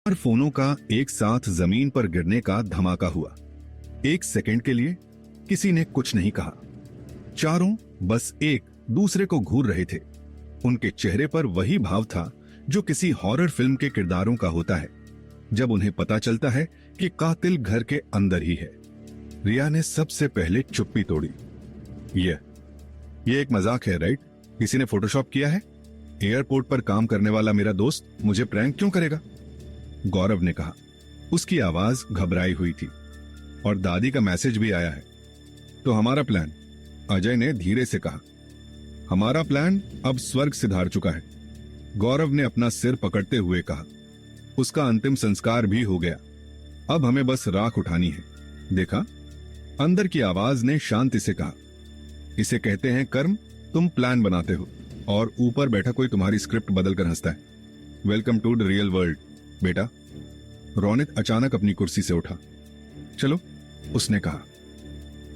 और फोनों का एक साथ जमीन पर गिरने का धमाका हुआ। एक सेकंड के लिए किसी ने कुछ नहीं कहा। चारों बस एक दूसरे को घूर रहे थे। उनके चेहरे पर वही भाव था जो किसी हॉरर फिल्म के किरदारों का होता है जब उन्हें पता चलता है कि कातिल घर के अंदर ही है। रिया ने सबसे पहले चुप्पी तोड़ी। ये एक मजाक है, राइट? किसी ने फोटोशॉप किया है। एयरपोर्ट पर काम करने वाला मेरा दोस्त मुझे प्रैंक क्यों करेगा? गौरव ने कहा। उसकी आवाज घबराई हुई थी। और दादी का मैसेज भी आया है। तो हमारा प्लान? अजय ने धीरे से कहा। हमारा प्लान अब स्वर्ग सिधार चुका है, गौरव ने अपना सिर पकड़ते हुए कहा। उसका अंतिम संस्कार भी हो गया। अब हमें बस राख उठानी है। देखा? अंदर की आवाज ने शांति से कहा। इसे कहते हैं कर्म। तुम प्लान बनाते हो और ऊपर बैठा कोई तुम्हारी स्क्रिप्ट बदलकर हंसता है। Welcome to the real world बेटा। रौनित अचानक अपनी कुर्सी से उठा। चलो, उसने कहा।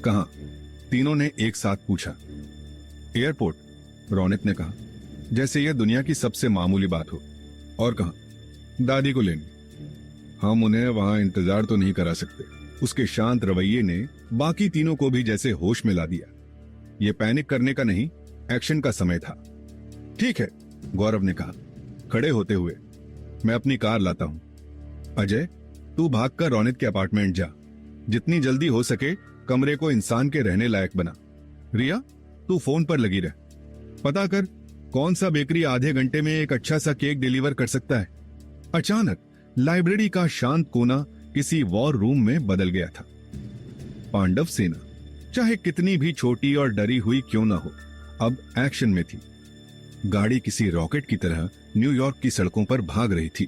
कहां? तीनों ने एक साथ पूछा। एयरपोर्ट, रौनित ने कहा, जैसे यह दुनिया की सबसे मामूली बात हो। और कहां? दादी को लेने। हम उन्हें वहां इंतजार तो नहीं करा सकते। उसके शांत रवैये ने बाकी तीनों को भी जैसे होश में ला दिया। यह पैनिक करने का नहीं, एक्शन का समय था। ठीक है, गौरव ने कहा खड़े होते हुए। मैं अपनी कार लाता हूं। अजय, तू भागकर रौनित के अपार्टमेंट जा। जितनी जल्दी हो सके कमरे को इंसान के रहने लायक बना। रिया, तू फोन पर लगी रह। पता कर कौन सा बेकरी आधे घंटे में एक अच्छा सा केक डिलीवर कर सकता है। अचानक लाइब्रेरी का शांत कोना किसी वॉर रूम में बदल गया था। पांडव सेना, चाहे कितनी भी छोटी और डरी हुई क्यों ना हो, अब एक्शन में थी। गाड़ी किसी रॉकेट की तरह न्यूयॉर्क की सड़कों पर भाग रही थी।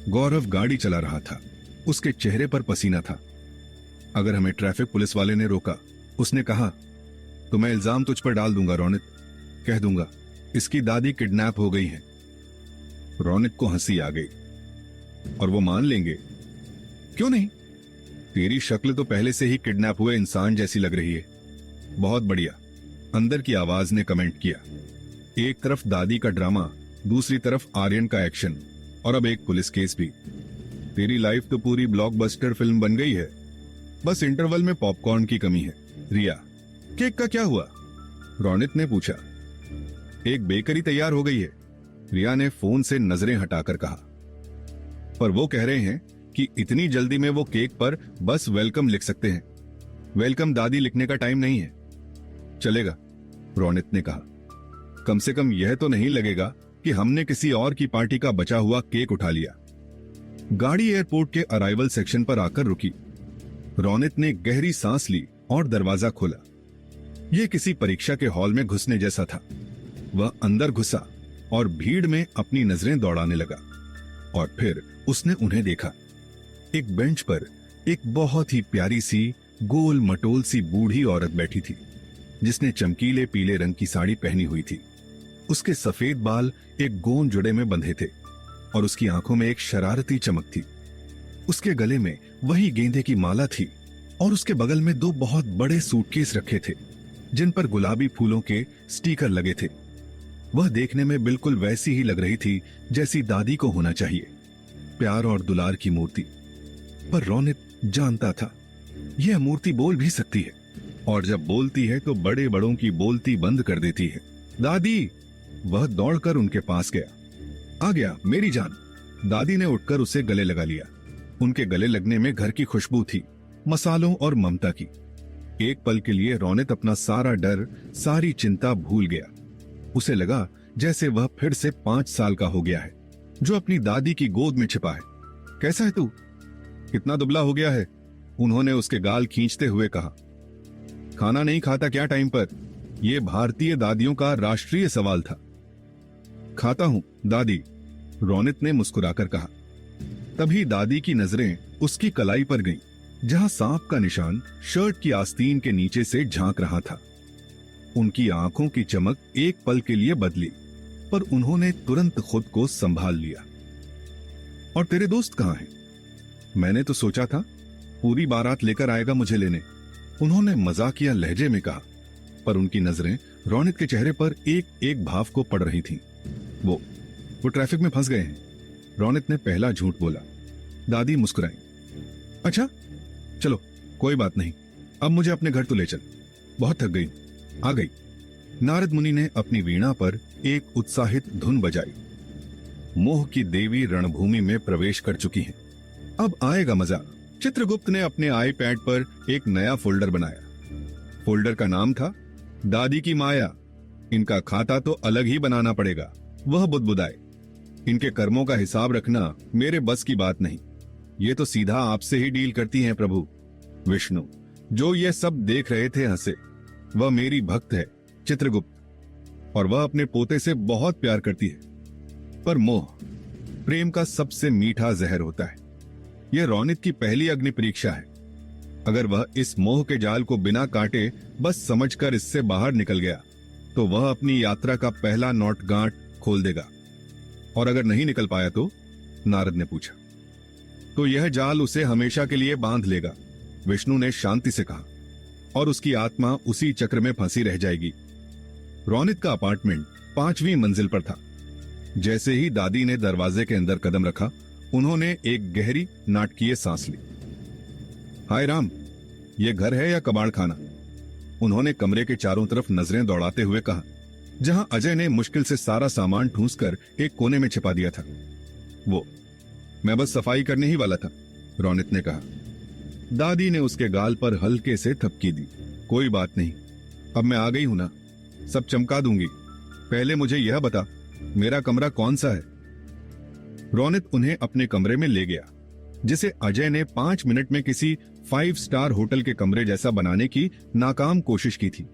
गौरव गाड़ी चला रहा था। उसके चेहरे पर पसीना था। अगर हमें ट्रैफिक पुलिस वाले ने रोका, उसने कहा, तो मैं इल्जाम तुझ पर डाल दूंगा रौनित। कह दूंगा इसकी दादी किडनैप हो गई है। रौनित को हंसी आ गई। और वो मान लेंगे? क्यों नहीं? तेरी शक्ल तो पहले से ही किडनैप हुए इंसान जैसी लग रही है। बहुत बढ़िया, अंदर की आवाज ने कमेंट किया। एक तरफ दादी का ड्रामा, दूसरी तरफ आर्यन का एक्शन, और अब एक पुलिस केस भी। तेरी लाइफ तो पूरी ब्लॉकबस्टर फिल्म बन गई है। बस इंटरवल में पॉपकॉर्न की कमी है। रिया, केक का क्या हुआ? रौनित ने पूछा। एक बेकरी तैयार हो गई है, रिया ने फोन से नजरें हटाकर कहा। पर वो कह रहे हैं कि इतनी जल्दी में वो केक पर बस वेलकम लिख सकते हैं। वेलकम दादी लिखने का टाइम नहीं है। चलेगा, रौनित ने कहा। कम से कम यह तो नहीं लगेगा कि हमने किसी और की पार्टी का बचा हुआ केक उठा लिया। गाड़ी एयरपोर्ट के अराइवल सेक्शन पर आकर रुकी। रौनित ने गहरी सांस ली और दरवाजा खोला। यह किसी परीक्षा के हॉल में घुसने जैसा था। वह अंदर घुसा और भीड़ में अपनी नजरें दौड़ाने लगा। और फिर उसने उन्हें देखा। एक बेंच पर एक बहुत ही प्यारी सी गोल मटोल सी बूढ़ी औरत बैठी थी, जिसने चमकीले पीले रंग की साड़ी पहनी हुई थी। उसके सफेद बाल एक गोंद जुड़े में बंधे थे और उसकी आंखों में एक शरारती चमक थी। उसके गले में वही गेंदे की माला थी और उसके बगल में दो बहुत बड़े सूटकेस रखे थे, जिन पर गुलाबी फूलों के स्टिकर लगे थे। वह देखने में बिल्कुल वैसी ही लग रही थी जैसी दादी को होना चाहिए, प्यार और दुलार की मूर्ति। पर रौनित जानता था यह मूर्ति बोल भी सकती है, और जब बोलती है तो बड़े बड़ों की बोलती बंद कर देती है। दादी! वह दौड़कर उनके पास गया। आ गया मेरी जान। दादी ने उठकर उसे गले लगा लिया। उनके गले लगने में घर की खुशबू थी, मसालों और ममता की। एक पल के लिए रौनित अपना सारा डर, सारी चिंता भूल गया। उसे लगा जैसे वह फिर से 5 साल का हो गया है, जो अपनी दादी की गोद में छिपा है। कैसा है तू? कितना दुबला हो गया है? उन्होंने उसके गाल खींचते हुए कहा। खाना नहीं खाता क्या टाइम पर? यह भारतीय दादियों का राष्ट्रीय सवाल था। खाता हूं दादी, रौनित ने मुस्कुराकर कहा। तभी दादी की नजरें उसकी कलाई पर गईं, जहां सांप का निशान शर्ट की आस्तीन के नीचे से झांक रहा था। उनकी आंखों की चमक एक पल के लिए बदली, पर उन्होंने तुरंत खुद को संभाल लिया। और तेरे दोस्त कहां हैं? मैंने तो सोचा था पूरी बारात लेकर आएगा मुझे लेने, उन्होंने मजाकिया लहजे में कहा। पर उनकी नजरें रौनित के चेहरे पर एक एक भाव को पड़ रही थीं। वो ट्रैफिक में फंस गए हैं, रौनित ने पहला झूठ बोला। दादी मुस्कुराई। अच्छा चलो कोई बात नहीं, अब मुझे अपने घर तो ले चल, बहुत थक गई, आ गई। नारद मुनि ने अपनी वीणा पर एक उत्साहित धुन बजाई। मोह की देवी रणभूमि में प्रवेश कर चुकी हैं, अब आएगा मजा। चित्रगुप्त ने अपने आईपैड पर एक नया फोल्डर बनाया। फोल्डर का नाम था दादी की माया। इनका खाता तो अलग ही बनाना पड़ेगा। वह बुदबुदाए, इनके कर्मों का हिसाब रखना मेरे बस की बात नहीं, ये तो सीधा आपसे ही डील करती हैं प्रभु। विष्णु जो ये सब देख रहे थे हंसे। वह मेरी भक्त है चित्रगुप्त, और वह अपने पोते से बहुत प्यार करती है। पर मोह प्रेम का सबसे मीठा जहर होता है। यह रौनित की पहली अग्नि परीक्षा है। अगर वह इस मोह के जाल को बिना काटे बस समझकर इससे बाहर निकल गया तो वह अपनी यात्रा का पहला नॉट गांठ खोल देगा। और अगर नहीं निकल पाया तो? नारद ने पूछा। तो यह जाल उसे हमेशा के लिए बांध लेगा, विष्णु ने शांति से कहा, और उसकी आत्मा उसी चक्र में फंसी रह जाएगी। रौनित का अपार्टमेंट 5वीं मंजिल पर था। जैसे ही दादी ने दरवाजे के अंदर कदम रखा, उन्होंने एक गहरी नाटकीय सांस ली। हाय राम, यह घर है या कबाड़ खाना? उन्होंने कमरे के चारों तरफ नजरें दौड़ाते हुए कहा, जहां अजय ने मुश्किल से सारा सामान ठूंसकर एक कोने में छिपा दिया था। वो मैं बस सफाई करने ही वाला था, रौनित ने कहा। दादी ने उसके गाल पर हल्के से थपकी दी। कोई बात नहीं, अब मैं आ गई हूं ना, सब चमका दूंगी। पहले मुझे यह बता, मेरा कमरा कौन सा है? रौनित उन्हें अपने कमरे में ले गया, जिसे अजय ने 5 मिनट में किसी 5 स्टार होटल के कमरे जैसा बनाने की नाकाम कोशिश की थी।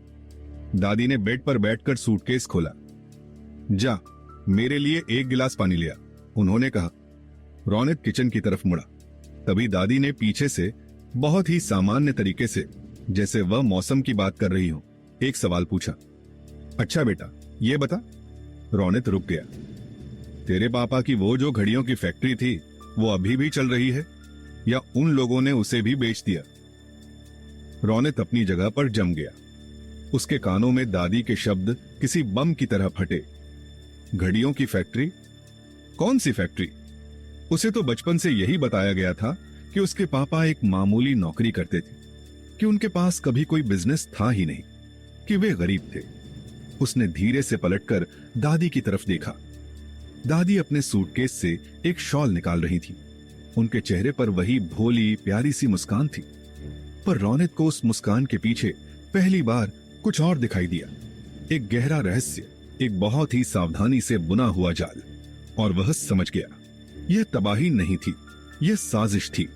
दादी ने बेड पर बैठकर सूटकेस खोला। जा, मेरे लिए 1 गिलास पानी लिया, उन्होंने कहा। रौनित किचन की तरफ मुड़ा। तभी दादी ने पीछे से बहुत ही सामान्य तरीके से, जैसे वह मौसम की बात कर रही हो, एक सवाल पूछा। अच्छा बेटा, ये बता। रौनित रुक गया। तेरे पापा की वो जो घड़ियों की फैक्ट्री थी, वो अभी भी चल रही है या उन लोगों ने उसे भी बेच दिया? रौनित अपनी जगह पर जम गया। उसके कानों में दादी के शब्द किसी बम की तरह फटे। घड़ियों की फैक्ट्री? कौन सी फैक्ट्री? उसे तो बचपन से यही बताया गया था कि उसके पापा एक मामूली नौकरी करते थे, कि उनके पास कभी कोई बिजनेस था ही नहीं, कि वे गरीब थे। उसने धीरे से पलटकर दादी की तरफ देखा। दादी अपने सूटकेस से एक शॉल निकाल रही थी। उनके चेहरे पर वही भोली प्यारी सी मुस्कान थी, पर रौनित को उस मुस्कान के पीछे पहली बार कुछ और दिखाई दिया। एक गहरा रहस्य, एक बहुत ही सावधानी से बुना हुआ जाल। और वह समझ गया, यह तबाही नहीं थी, यह साजिश थी।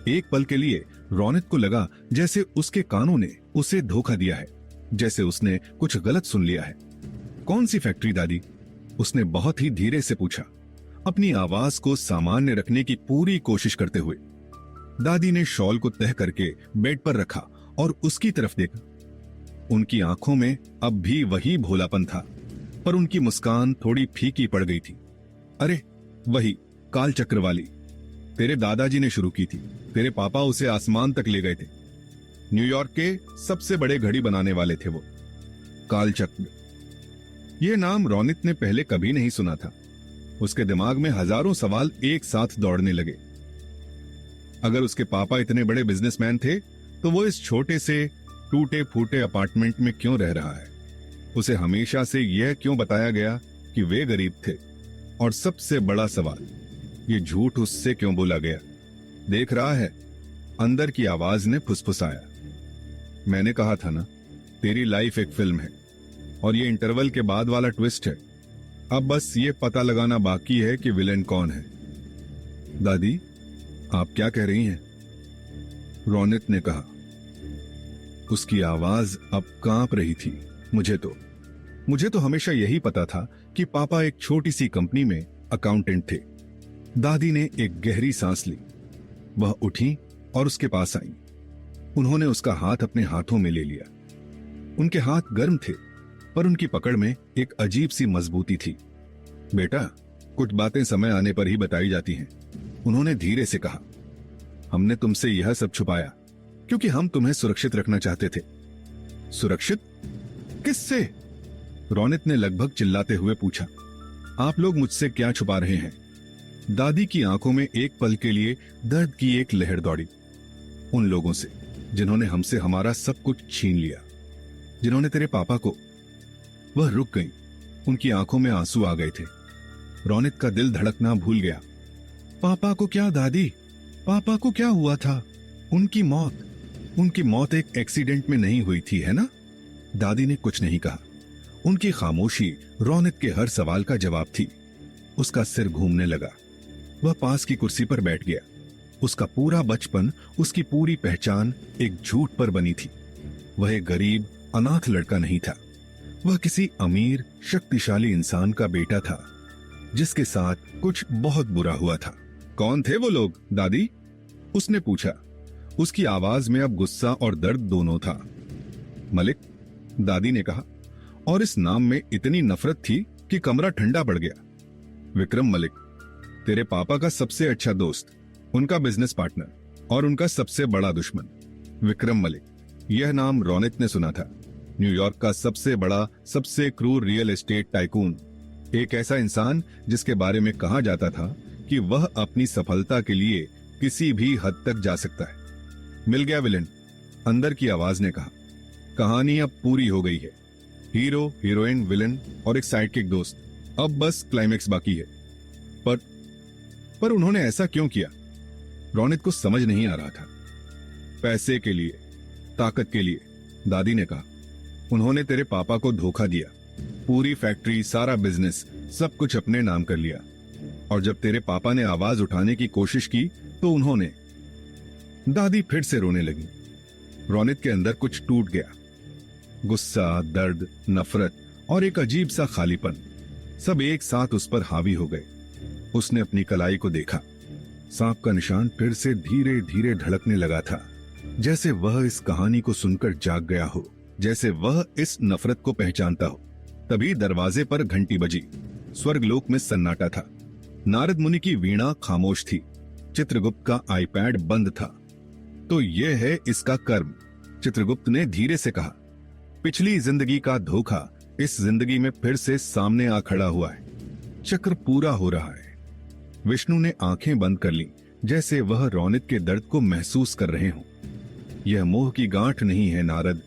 एक पल के लिए रौनित को लगा जैसे उसके कानों ने उसे धोखा दिया है, जैसे उसने कुछ गलत सुन लिया है। कौन सी फैक्ट्री दादी? उसने बहुत ही धीरे से पूछा, अपनी आवाज को सामान्य रखने की पूरी कोशिश करते हुए। दादी ने शॉल को तह करके बेड पर रखा और उसकी तरफ देखा। उनकी आंखों में अब भी वही भोलापन था, पर उनकी मुस्कान थोड़ी फीकी पड़ गई थी। अरे वही कालचक्र वाली, तेरे दादाजी ने शुरू की थी। तेरे पापा उसे आसमान तक ले गए थे। न्यूयॉर्क के सबसे बड़े घड़ी बनाने वाले थे वो। कालचक्र, यह नाम रौनित ने पहले कभी नहीं सुना था। उसके दिमाग में हजारों सवाल एक साथ दौड़ने लगे। अगर उसके पापा इतने बड़े बिजनेसमैन थे तो वो इस छोटे से टूटे फूटे अपार्टमेंट में क्यों रह रहा है? उसे हमेशा से यह क्यों बताया गया कि वे गरीब थे? और सबसे बड़ा सवाल, ये झूठ उससे क्यों बोला गया? देख रहा है, अंदर की आवाज ने फुसफुसाया। मैंने कहा था ना, तेरी लाइफ एक फिल्म है और ये इंटरवल के बाद वाला ट्विस्ट है। अब बस ये पता लगाना बाकी है कि विलेन कौन है। दादी, आप क्या कह रही हैं? रौनित ने कहा। उसकी आवाज अब कांप रही थी। मुझे तो हमेशा यही पता था कि पापा एक छोटी सी कंपनी में अकाउंटेंट थे। दादी ने एक गहरी सांस ली। वह उठी और उसके पास आई। उन्होंने उसका हाथ अपने हाथों में ले लिया। उनके हाथ गर्म थे, पर उनकी पकड़ में एक अजीब सी मजबूती थी। बेटा, कुछ बातें समय आने पर ही बताई जाती हैं, उन्होंने धीरे से कहा। हमने तुमसे यह सब छुपाया क्योंकि हम तुम्हें सुरक्षित रखना चाहते थे। सुरक्षित? किससे? रौनित ने लगभग चिल्लाते हुए पूछा। आप लोग मुझसे क्या छुपा रहे हैं? दादी की आंखों में एक पल के लिए दर्द की एक लहर दौड़ी। उन लोगों से जिन्होंने हमसे हमारा सब कुछ छीन लिया, जिन्होंने तेरे पापा को। वह रुक गई, उनकी आंखों में आंसू आ गए थे। रौनित का दिल धड़कना भूल गया। पापा को क्या दादी, पापा को क्या हुआ था? उनकी मौत एक एक्सीडेंट में नहीं हुई थी, है ना? दादी ने कुछ नहीं कहा। उनकी खामोशी रौनित के हर सवाल का जवाब थी। उसका सिर घूमने लगा। वह पास की कुर्सी पर बैठ गया। उसका पूरा बचपन, उसकी पूरी पहचान एक झूठ पर बनी थी। वह एक गरीब अनाथ लड़का नहीं था। वह किसी अमीर शक्तिशाली इंसान का बेटा था, जिसके साथ कुछ बहुत बुरा हुआ था। कौन थे वो लोग दादी? उसने पूछा। उसकी आवाज में अब गुस्सा और दर्द दोनों था। मलिक, दादी ने कहा, और इस नाम में इतनी नफरत थी कि कमरा ठंडा पड़ गया। विक्रम मलिक, तेरे पापा का सबसे अच्छा दोस्त, उनका बिजनेस पार्टनर और उनका सबसे बड़ा दुश्मन। विक्रम मलिक, यह नाम रौनित ने सुना था। न्यूयॉर्क का सबसे बड़ा, सबसे क्रूर रियल एस्टेट टाइकून। एक ऐसा इंसान जिसके बारे में कहा जाता था कि वह अपनी सफलता के लिए किसी भी हद तक जा सकता है। मिल गया विलेन, अंदर की आवाज ने कहा। कहानी अब पूरी हो गई है। हीरो, हीरोइन, विलेन और एक साइडकिक दोस्त। अब बस क्लाइमेक्स बाकी है। पर उन्होंने ऐसा क्यों किया? रौनित को समझ नहीं आ रहा था। पैसे के लिए, ताकत के लिए, दादी ने कहा। उन्होंने तेरे पापा को धोखा दिया। पूरी फैक्ट्री, सारा बिजनेस, सब कुछ अपने नाम कर लिया। और जब तेरे पापा ने आवाज उठाने की कोशिश की तो उन्होंने। दादी फिर से रोने लगी। रौनित के अंदर कुछ टूट गया। गुस्सा, दर्द, नफरत और एक अजीब सा खालीपन, सब एक साथ उस पर हावी हो गए। उसने अपनी कलाई को देखा। सांप का निशान फिर से धीरे धीरे धड़कने लगा था, जैसे वह इस कहानी को सुनकर जाग गया हो, जैसे वह इस नफरत को पहचानता हो। तभी दरवाजे पर घंटी बजी। स्वर्गलोक में सन्नाटा था। नारद मुनि की वीणा खामोश थी। चित्रगुप्त का आईपैड बंद था। तो यह है इसका कर्म, चित्रगुप्त ने धीरे से कहा। पिछली जिंदगी का धोखा इस जिंदगी में फिर से सामने आ खड़ा हुआ है। चक्र पूरा हो रहा है। विष्णु ने आंखें बंद कर ली, जैसे वह रौनित के दर्द को महसूस कर रहे हों। यह मोह की गांठ नहीं है नारद,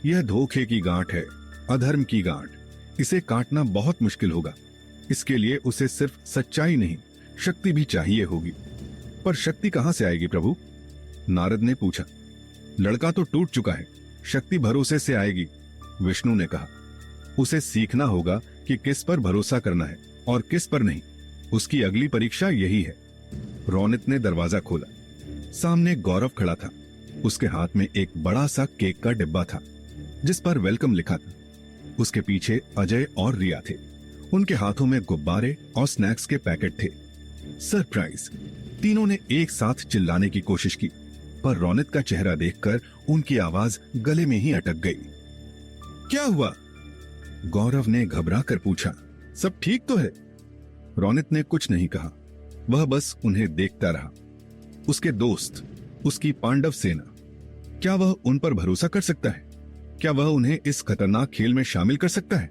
यह धोखे की गांठ है, अधर्म की गांठ। इसे काटना बहुत मुश्किल होगा। इसके लिए उसे सिर्फ सच्चाई नहीं, शक्ति भी चाहिए होगी। पर शक्ति कहां से आएगी प्रभु? नारद ने पूछा। लड़का तो टूट चुका है, शक्ति भरोसे से आएगी, विष्णु ने कहा। उसे सीखना होगा कि किस पर भरोसा करना है और किस पर नहीं। उसकी अगली परीक्षा यही है। रौनित ने दरवाजा खोला। सामने गौरव खड़ा था। उसके हाथ में एक बड़ा सा केक का डिब्बा था, जिस पर वेलकम लिखा था। उसके पीछे अजय और रिया थे। उनके हाथों में गुब्बारे और स्नैक्स के पैकेट थे। सरप्राइज! तीनों ने एक साथ चिल्लाने की कोशिश की, पर रौनित का चेहरा देखकर उनकी आवाज गले में ही अटक गई। क्या हुआ? गौरव ने घबरा कर पूछा। सब ठीक तो है? रौनित ने कुछ नहीं कहा। वह बस उन्हें देखता रहा। उसके दोस्त, उसकी पांडव सेना, क्या वह उन पर भरोसा कर सकता है? क्या वह उन्हें इस खतरनाक खेल में शामिल कर सकता है?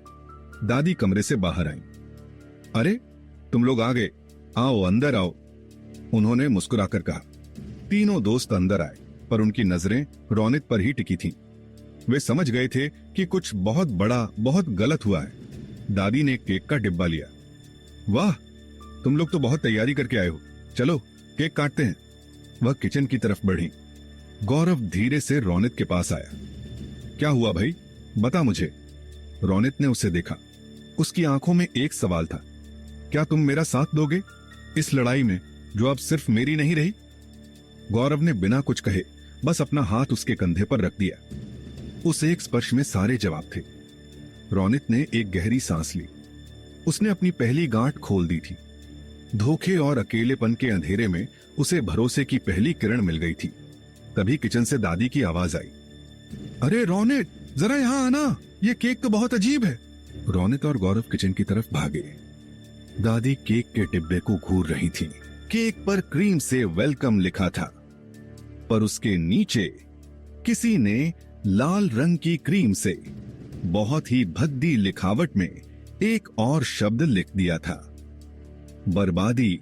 दादी कमरे से बाहर आई। अरे, तुम लोग आ गए, आओ अंदर आओ, उन्होंने मुस्कुराकर कहा। तीनों दोस्त अंदर आए, पर उनकी नजरें रौनित पर ही टिकी थीं। वे समझ गए थे कि कुछ बहुत बड़ा, बहुत गलत हुआ है। दादी ने केक का डिब्बा लिया। वाह, तुम लोग तो बहुत तैयारी करके आए हो, चलो केक काटते हैं। वह किचन की तरफ बढ़ी। गौरव धीरे से रौनित के पास आया। क्या हुआ भाई, बता मुझे। रौनित ने उसे देखा। उसकी आंखों में एक सवाल था। क्या तुम मेरा साथ दोगे इस लड़ाई में, जो अब सिर्फ मेरी नहीं रही? गौरव ने बिना कुछ कहे बस अपना हाथ उसके कंधे पर रख दिया। उस एक स्पर्श में सारे जवाब थे। रौनित ने एक गहरी सांस ली। उसने अपनी पहली गांठ खोल दी थी। धोखे और अकेलेपन के अंधेरे में उसे भरोसे की पहली किरण मिल गई थी। तभी किचन से दादी की आवाज आई। अरे रौनित, जरा यहां आना, ये केक तो बहुत अजीब है। रौनित और गौरव किचन की तरफ भागे। दादी केक के डिब्बे को घूर रही थी। केक पर क्रीम से वेलकम लिखा था, पर उसके नीचे किसी ने लाल रंग की क्रीम से बहुत ही भद्दी लिखावट में एक और शब्द लिख दिया था। बर्बादी।